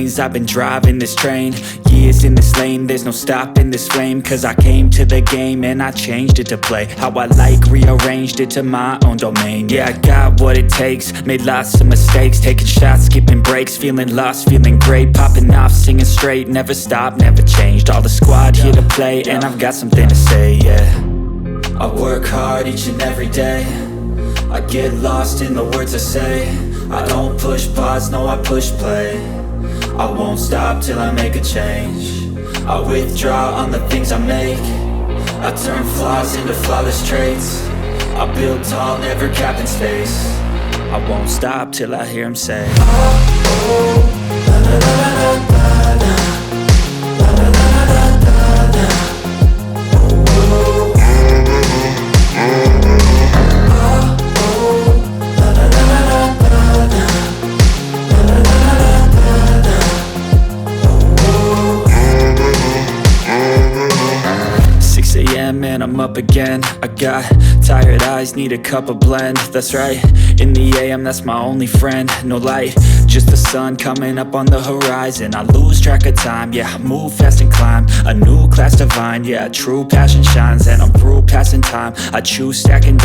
lanes, I've been driving this train. Years in this lane, there's no stopping this flame. Cause I came to the game and I changed it to play how I like, rearranged it to my own domain. Yeah, I got what it takes, made lots of mistakes, taking shots, skipping breaks, feeling lost, feeling great, popping off, singing straight, never stopped, never changed. All the squad here to play, and I've got something to say, yeah. I work hard each and every day, I get lost in the words I say. I don't push pause, no I push play. I won't stop till I make a change. I withdraw on the things I make. I turn flaws into flawless traits. I build tall, never capped in space. I won't stop till I hear him say, oh, oh, la la la la la la. La la la la la la. Oh, oh. And I'm up again. I got tired eyes, need a cup of blend. That's right, in the AM, that's my only friend. No light, just the sun coming up on the horizon. I lose track of time, yeah, I move fast and climb a new class divine. Yeah, true passion shines, and I'm through passing time. I choose stacking